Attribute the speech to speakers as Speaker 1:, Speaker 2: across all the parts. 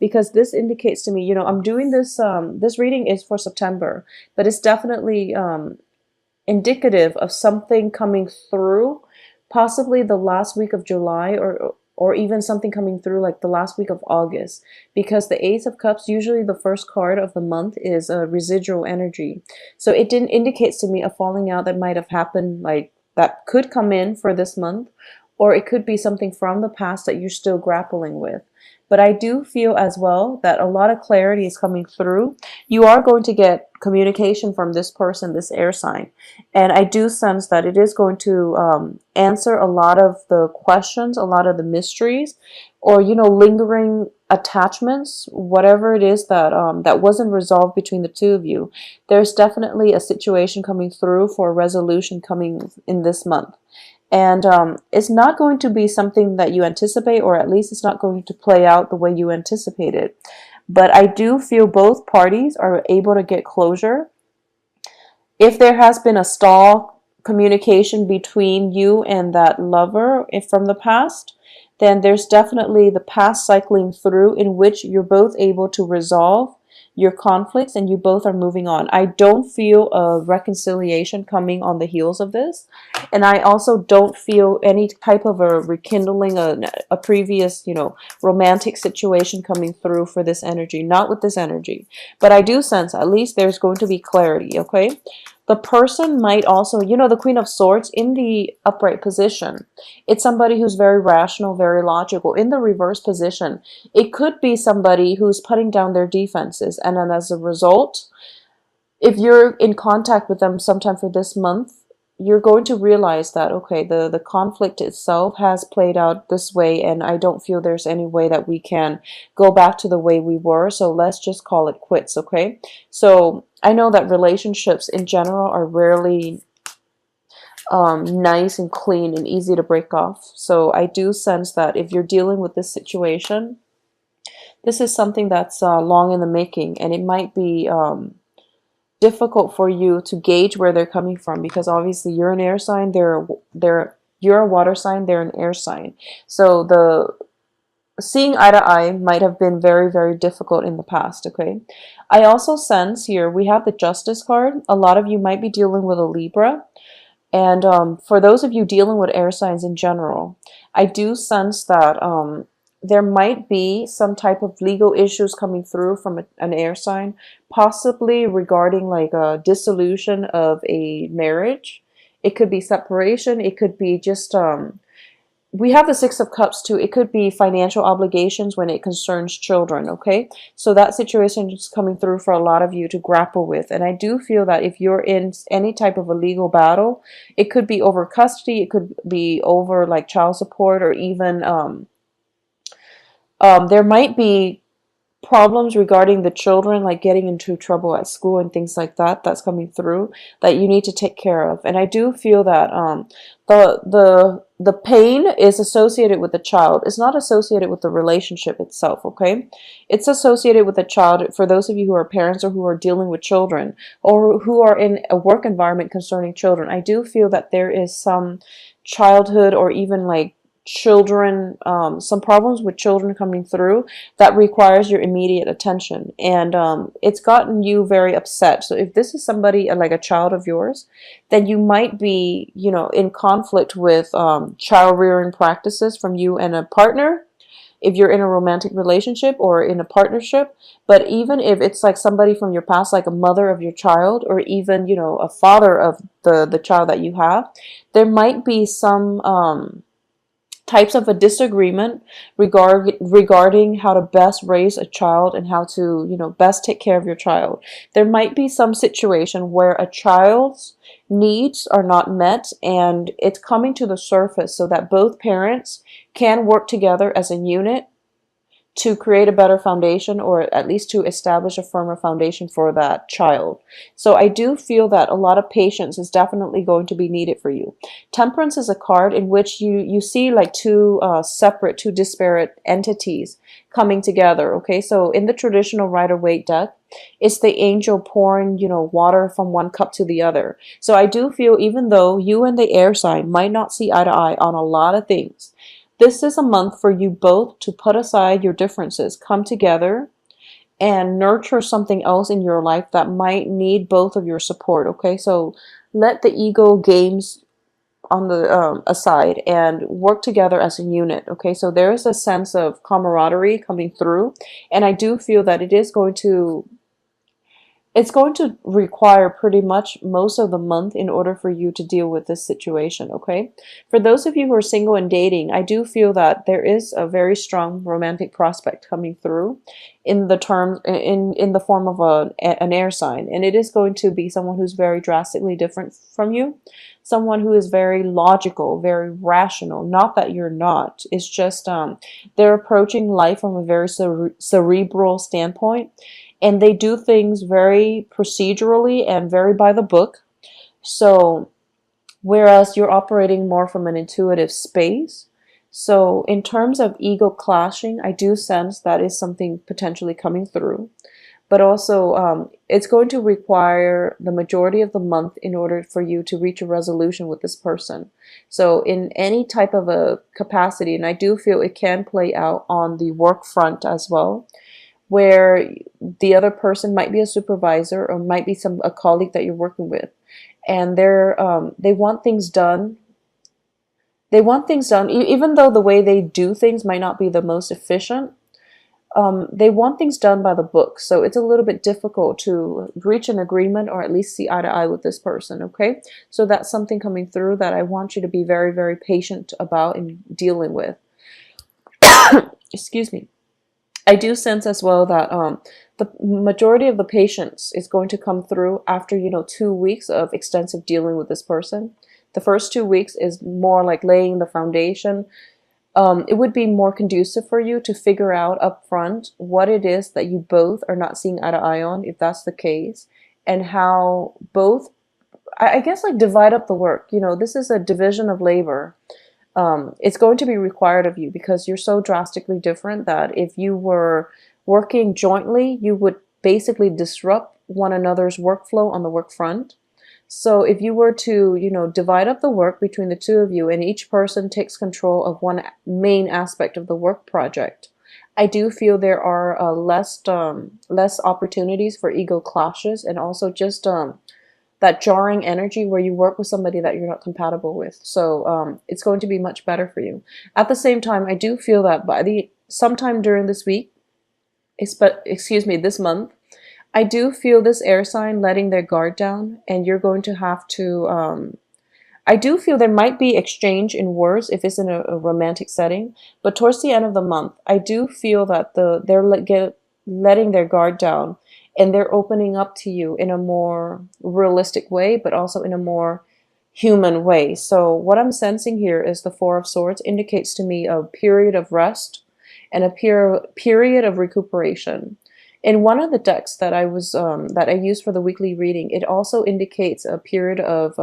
Speaker 1: because this indicates to me, you know, I'm doing this, this reading is for September, but it's definitely indicative of something coming through, possibly the last week of July, or even something coming through like the last week of August, because the Ace of Cups, usually the first card of the month, is a residual energy. So it didn't indicates to me a falling out that might have happened, like that could come in for this month, or it could be something from the past that you're still grappling with. But I do feel as well that a lot of clarity is coming through. You are going to get communication from this person, this air sign. And I do sense that it is going to answer a lot of the questions, a lot of the mysteries, or, you know, lingering attachments, whatever it is that that wasn't resolved between the two of you. There's definitely a situation coming through for a resolution coming in this month. And it's not going to be something that you anticipate, or at least it's not going to play out the way you anticipated. But I do feel both parties are able to get closure. If there has been a stall communication between you and that lover from the past, then there's definitely the past cycling through in which you're both able to resolve your conflicts and you both are moving on. I don't feel a reconciliation coming on the heels of this. And I also don't feel any type of a rekindling, a previous, you know, romantic situation coming through for this energy. Not with this energy. But I do sense at least there's going to be clarity, okay? The person might also, you know, the Queen of Swords in the upright position, it's somebody who's very rational, very logical. In the reverse position, it could be somebody who's putting down their defenses. And then as a result, if you're in contact with them sometime for this month, you're going to realize that, okay, the conflict itself has played out this way, and I don't feel there's any way that we can go back to the way we were, so let's just call it quits, okay? So I know that relationships in general are rarely nice and clean and easy to break off. So I do sense that if you're dealing with this situation, this is something that's long in the making, and it might be difficult for you to gauge where they're coming from, because obviously you're an air sign, you're a water sign, they're an air sign. So the seeing eye to eye might have been very, very difficult in the past, okay? I also sense here we have the Justice card. A lot of you might be dealing with a Libra. And for those of you dealing with air signs in general, I do sense that there might be some type of legal issues coming through from an air sign, possibly regarding like a dissolution of a marriage. It could be separation. It could be just, we have the Six of Cups too. It could be financial obligations when it concerns children, okay? So that situation is coming through for a lot of you to grapple with. And I do feel that if you're in any type of a legal battle, it could be over custody, it could be over like child support, or even there might be problems regarding the children, like getting into trouble at school and things like that, that's coming through that you need to take care of. And I do feel that the pain is associated with the child. It's not associated with the relationship itself, okay? It's associated with the child. For those of you who are parents or who are dealing with children, or who are in a work environment concerning children, I do feel that there is some childhood, or even like children, some problems with children coming through that requires your immediate attention, and it's gotten you very upset. So if this is somebody like a child of yours, then you might be, you know, in conflict with child rearing practices from you and a partner, if you're in a romantic relationship or in a partnership. But even if it's like somebody from your past, like a mother of your child, or even, you know, a father of the child that you have, there might be some types of a disagreement regarding how to best raise a child and how to, you know, best take care of your child. There might be some situation where a child's needs are not met, and it's coming to the surface so that both parents can work together as a unit to create a better foundation, or at least to establish a firmer foundation for that child. So I do feel that a lot of patience is definitely going to be needed for you. Temperance is a card in which you see like two separate, two disparate entities coming together, okay? So in the traditional Rider-Waite deck, it's the angel pouring, you know, water from one cup to the other. So I do feel even though you and the air sign might not see eye to eye on a lot of things, this is a month for you both to put aside your differences, come together, and nurture something else in your life that might need both of your support. Okay, so let the ego games on the aside and work together as a unit. Okay, so there is a sense of camaraderie coming through, and I do feel that it's going to require pretty much most of the month in order for you to deal with this situation. Okay, for those of you who are single and dating, I do feel that there is a very strong romantic prospect coming through in the term in the form of an air sign, and it is going to be someone who's very drastically different from you, someone who is very logical, very rational. Not that you're not, it's just they're approaching life from a very cerebral standpoint, and they do things very procedurally and very by the book. So whereas you're operating more from an intuitive space. So in terms of ego clashing, I do sense that is something potentially coming through. But also, it's going to require the majority of the month in order for you to reach a resolution with this person. So in any type of a capacity, and I do feel it can play out on the work front as well, where the other person might be a supervisor or might be a colleague that you're working with, and they want things done. They want things done, even though the way they do things might not be the most efficient. They want things done by the book, so it's a little bit difficult to reach an agreement or at least see eye to eye with this person. Okay, so that's something coming through that I want you to be very, very patient about and dealing with. Excuse me. I do sense as well that the majority of the patience is going to come through after 2 weeks of extensive dealing with this person. The first 2 weeks is more like laying the foundation. It would be more conducive for you to figure out up front what it is that you both are not seeing eye to eye on, if that's the case, and how both, I guess, like divide up the work. This is a division of labor. It's going to be required of you because you're so drastically different that if you were working jointly, you would basically disrupt one another's workflow on the work front. So if you were to, divide up the work between the two of you and each person takes control of one main aspect of the work project, I do feel there are less opportunities for ego clashes, and also just that jarring energy where you work with somebody that you're not compatible with. So it's going to be much better for you. At the same time, I do feel that sometime during this week, this month, I do feel this air sign letting their guard down, and you're going to have to, I do feel there might be exchange in words if it's in a romantic setting, but towards the end of the month, I do feel that they're letting their guard down, and they're opening up to you in a more realistic way, but also in a more human way. So what I'm sensing here is the Four of Swords indicates to me a period of rest and a period of recuperation. In one of the decks that I used for the weekly reading, it also indicates a period of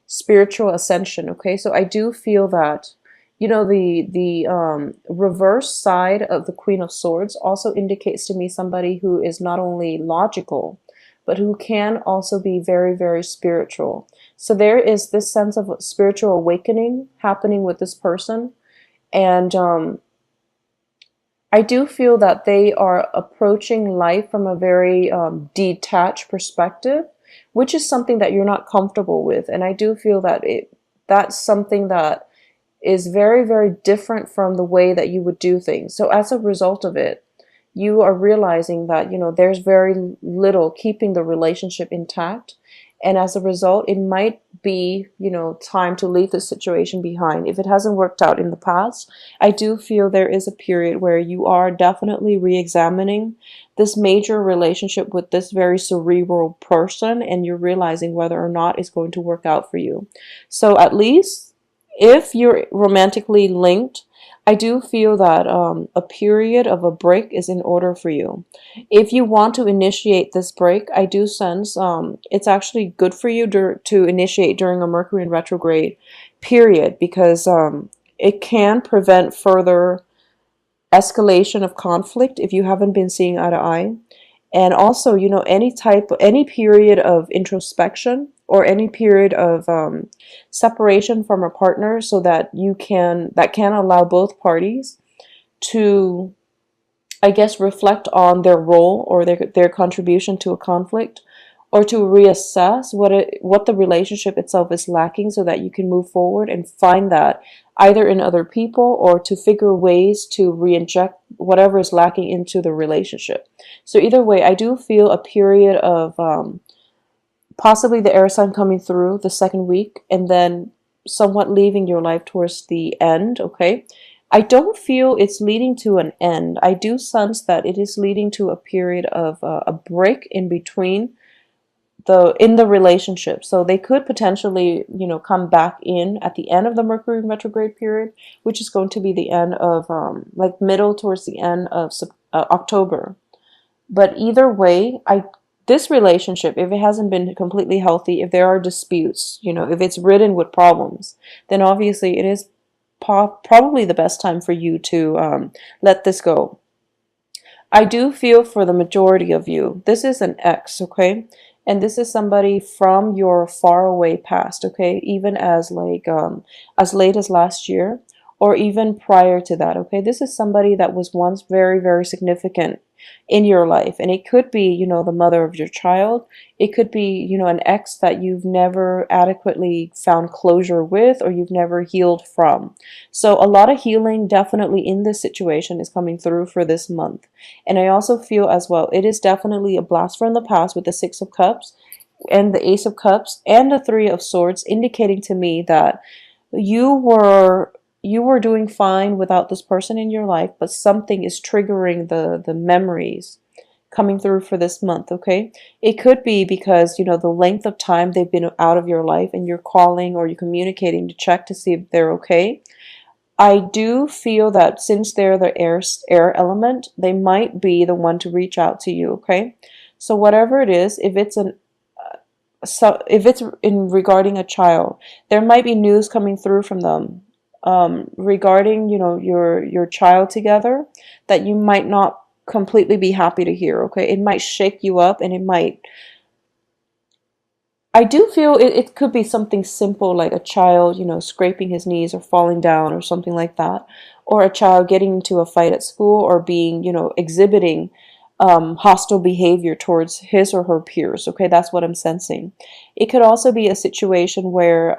Speaker 1: spiritual ascension. Okay, so I do feel that the reverse side of the Queen of Swords also indicates to me somebody who is not only logical, but who can also be very, very spiritual. So there is this sense of spiritual awakening happening with this person, and I do feel that they are approaching life from a very detached perspective, which is something that you're not comfortable with. And I do feel that that's something that is very, very different from the way that you would do things. So as a result of it, you are realizing that, there's very little keeping the relationship intact. And as a result, it might be, time to leave the situation behind. If it hasn't worked out in the past, I do feel there is a period where you are definitely re-examining this major relationship with this very cerebral person, and you're realizing whether or not it's going to work out for you. So at least if you're romantically linked, I do feel that a period of a break is in order for you. If you want to initiate this break, I do sense it's actually good for you to initiate during a Mercury in retrograde period, because it can prevent further escalation of conflict if you haven't been seeing eye to eye. And also, any period of introspection or any period of separation from a partner, so that that can allow both parties to, I guess, reflect on their role or their contribution to a conflict, or to reassess what the relationship itself is lacking, so that you can move forward and find that either in other people, or to figure ways to re-inject whatever is lacking into the relationship. So either way, I do feel a period of possibly the air sign coming through the second week, and then somewhat leaving your life towards the end, okay? I don't feel it's leading to an end. I do sense that it is leading to a period of a break in between in the relationship. So they could potentially, come back in at the end of the Mercury retrograde period, which is going to be the end of like middle towards the end of October. But either way, this relationship, if it hasn't been completely healthy, if there are disputes, if it's ridden with problems, then obviously it is probably the best time for you to let this go. I do feel for the majority of you, this is an ex, okay? And this is somebody from your far away past, okay? Even as as late as last year, or even prior to that, okay? This is somebody that was once very, very significant in your life. And it could be, the mother of your child. It could be, an ex that you've never adequately found closure with, or you've never healed from. So a lot of healing definitely in this situation is coming through for this month. And I also feel as well, it is definitely a blast from the past with the Six of Cups and the Ace of Cups and the Three of Swords, indicating to me that you were doing fine without this person in your life, but something is triggering the memories coming through for this month, okay? It could be because, the length of time they've been out of your life, and you're calling or you're communicating to check to see if they're okay. I do feel that since they're the air element, they might be the one to reach out to you, okay? So whatever it is, if it's in regarding a child, there might be news coming through from them regarding, your child together, that you might not completely be happy to hear, okay? It might shake you up, and I do feel it could be something simple, like a child, scraping his knees or falling down or something like that, or a child getting into a fight at school, or being, exhibiting hostile behavior towards his or her peers. Okay, that's what I'm sensing. It could also be a situation where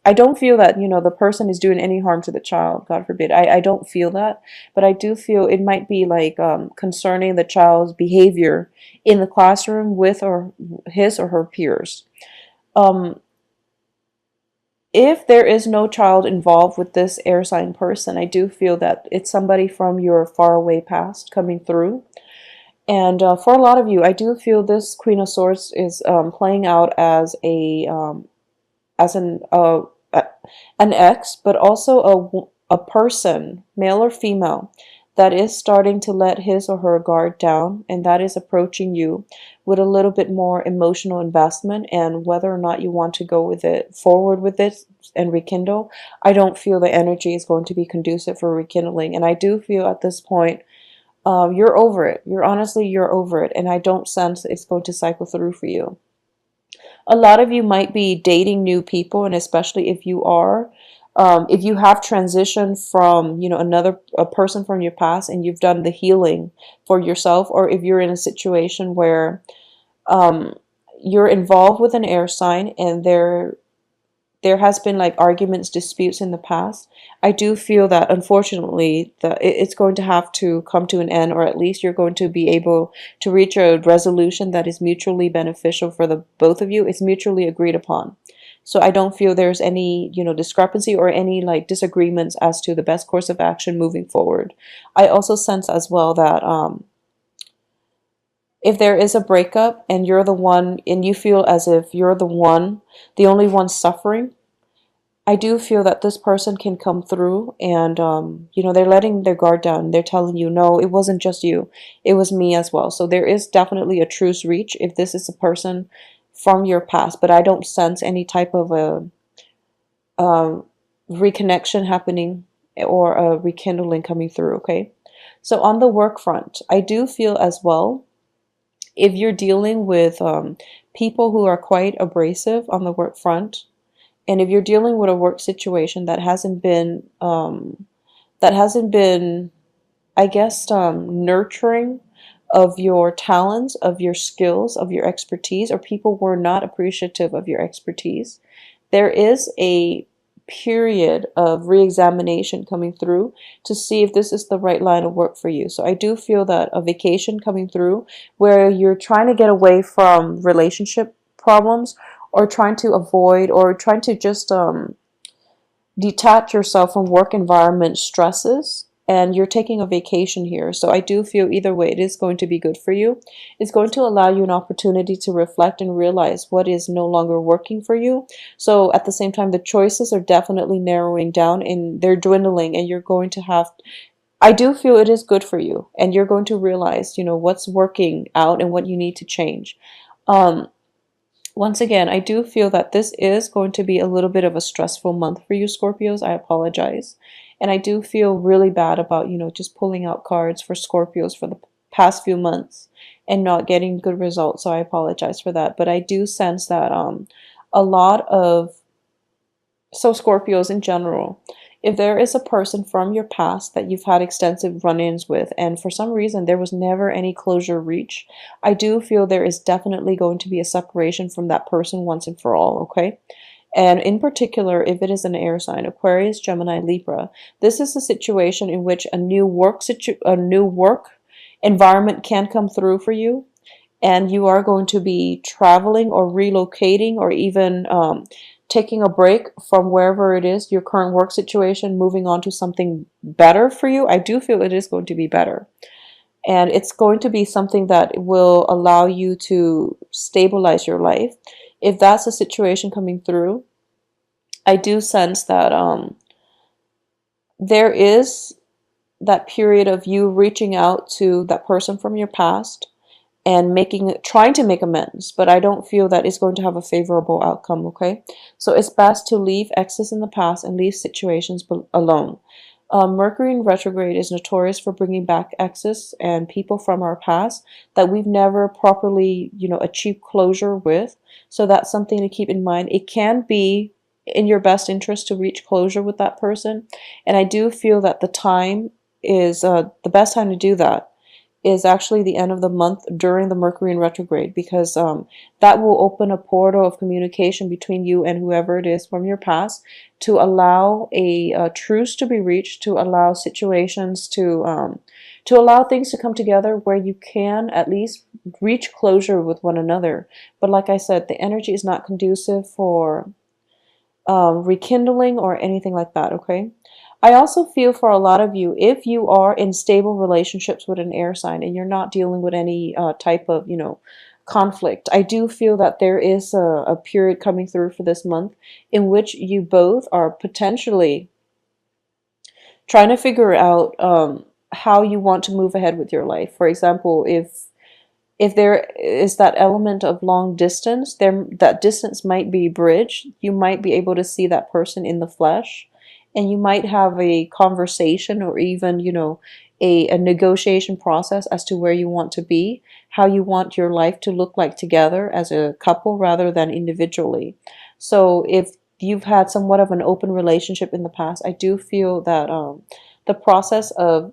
Speaker 1: I don't feel that, the person is doing any harm to the child, God forbid. I don't feel that, but I do feel it might be like concerning the child's behavior in the classroom with or his or her peers. If there is no child involved with this air sign person, I do feel that it's somebody from your faraway past coming through. And for a lot of you, I do feel this Queen of Swords is playing out as as an ex, but also a person, male or female, that is starting to let his or her guard down, and that is approaching you with a little bit more emotional investment. And whether or not you want to go forward with it and rekindle, I don't feel the energy is going to be conducive for rekindling. And I do feel at this point, you're over it. You're over it. And I don't sense it's going to cycle through for you. A lot of you might be dating new people, and especially if you are, if you have transitioned from, a person from your past, and you've done the healing for yourself, or if you're in a situation where you're involved with an air sign, and there has been like arguments, disputes in the past, I do feel that unfortunately that it's going to have to come to an end, or at least you're going to be able to reach a resolution that is mutually beneficial for the both of you. It's mutually agreed upon. So I don't feel there's any, discrepancy or any like disagreements as to the best course of action moving forward. I also sense as well that if there is a breakup and you're the one, and you feel as if you're the only one suffering, I do feel that this person can come through, and they're letting their guard down. They're telling you, no, it wasn't just you, it was me as well. So there is definitely a truce reach if this is a person from your past, but I don't sense any type of a reconnection happening or a rekindling coming through. Okay, so on the work front, I do feel as well, if you're dealing with people who are quite abrasive on the work front, and if you're dealing with a work situation that hasn't been, I guess, nurturing of your talents, of your skills, of your expertise, or people were not appreciative of your expertise, there is a period of re-examination coming through to see if this is the right line of work for you. So I do feel that a vacation coming through where you're trying to get away from relationship problems, or trying to avoid, or trying to just detach yourself from work environment stresses, and you're taking a vacation here. So I do feel either way it is going to be good for you. It's going to allow you an opportunity to reflect and realize what is no longer working for you. So at the same time, the choices are definitely narrowing down and they're dwindling, and you're going to have, I do feel it is good for you, and you're going to realize, what's working out and what you need to change. um Once again, I do feel that this is going to be a little bit of a stressful month for you, Scorpios. I apologize. And I do feel really bad about, just pulling out cards for Scorpios for the past few months and not getting good results. So I apologize for that. But I do sense that a lot of, so Scorpios in general, if there is a person from your past that you've had extensive run-ins with, and for some reason there was never any closure reached, I do feel there is definitely going to be a separation from that person once and for all, okay? And in particular, if it is an air sign, Aquarius, Gemini, Libra, this is a situation in which a new work environment can come through for you, and you are going to be traveling or relocating, or even taking a break from wherever it is, your current work situation, moving on to something better for you. I do feel it is going to be better. And it's going to be something that will allow you to stabilize your life. If that's a situation coming through, I do sense that there is that period of you reaching out to that person from your past and trying to make amends, but I don't feel that it's going to have a favorable outcome, okay? So it's best to leave exes in the past and leave situations alone. Mercury in retrograde is notorious for bringing back exes and people from our past that we've never properly, achieved closure with. So that's something to keep in mind. It can be in your best interest to reach closure with that person, and I do feel that the time is the best time to do that is actually the end of the month during the Mercury in retrograde, because that will open a portal of communication between you and whoever it is from your past, to allow a truce to be reached, to allow situations to allow things to come together where you can at least reach closure with one another. But like I said, the energy is not conducive for rekindling or anything like that, okay? I also feel for a lot of you, if you are in stable relationships with an air sign and you're not dealing with any type of, conflict, I do feel that there is a period coming through for this month in which you both are potentially trying to figure out how you want to move ahead with your life. For example, if there is that element of long distance, that distance might be bridged. You might be able to see that person in the flesh, and you might have a conversation, or even, a negotiation process as to where you want to be, how you want your life to look like together as a couple rather than individually. So if you've had somewhat of an open relationship in the past, I do feel that the process of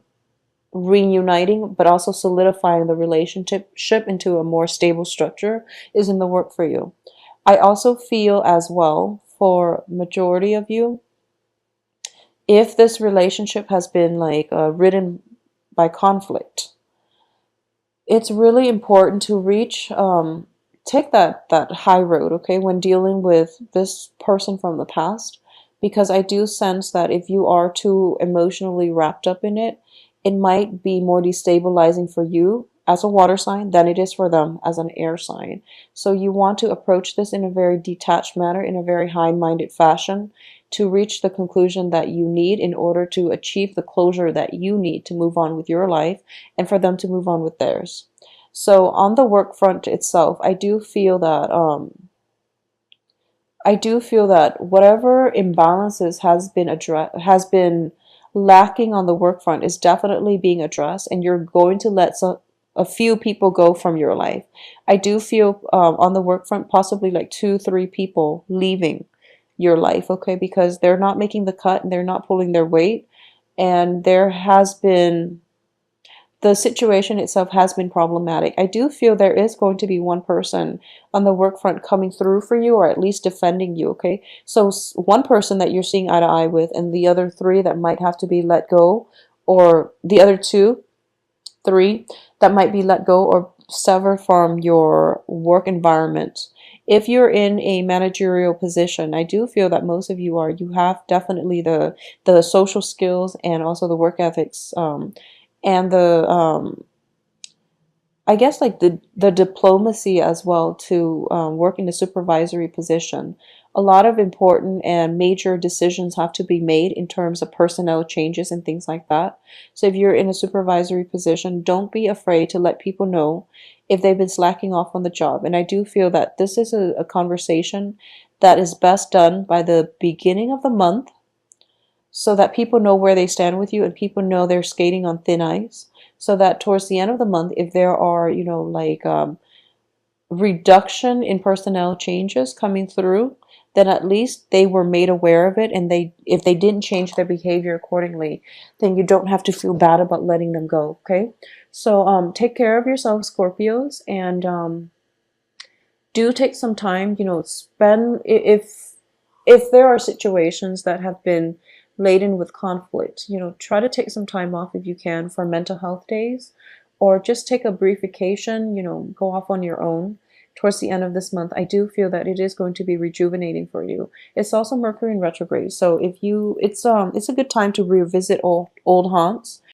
Speaker 1: reuniting but also solidifying the relationship into a more stable structure is in the work for you. I also feel as well, for majority of you, if this relationship has been like ridden by conflict, it's really important to take that high road, okay, when dealing with this person from the past, because I do sense that if you are too emotionally wrapped up in it, it might be more destabilizing for you as a water sign than it is for them as an air sign. So you want to approach this in a very detached manner, in a very high-minded fashion, to reach the conclusion that you need in order to achieve the closure that you need to move on with your life and for them to move on with theirs. So on the work front itself, I do feel that whatever imbalances has been lacking on the work front is definitely being addressed, and you're going to let a few people go from your life. I do feel on the work front, possibly like 2, 3 people leaving your life, okay, because they're not making the cut and they're not pulling their weight. And there has been, the situation itself has been problematic. I do feel there is going to be one person on the work front coming through for you, or at least defending you, okay? So one person that you're seeing eye to eye with, and the other 3 that might have to be let go, or the other 2, 3 that might be let go or severed from your work environment. If you're in a managerial position, I do feel that most of you are. You have definitely the social skills and also the work ethics, and the I guess like the diplomacy as well to work in a supervisory position. A lot of important and major decisions have to be made in terms of personnel changes and things like that. So if you're in a supervisory position, don't be afraid to let people know if they've been slacking off on the job. And I do feel that this is a conversation that is best done by the beginning of the month, so that people know where they stand with you and people know they're skating on thin ice, so that towards the end of the month, if there are, like reduction in personnel changes coming through, then at least they were made aware of it, and if they didn't change their behavior accordingly, then you don't have to feel bad about letting them go, okay? So take care of yourself, Scorpios, and do take some time, spend, if there are situations that have been laden with conflict, try to take some time off if you can for mental health days, or just take a brief vacation, go off on your own towards the end of this month. I do feel that it is going to be rejuvenating for you. It's also Mercury in retrograde, so if you, it's a good time to revisit old haunts,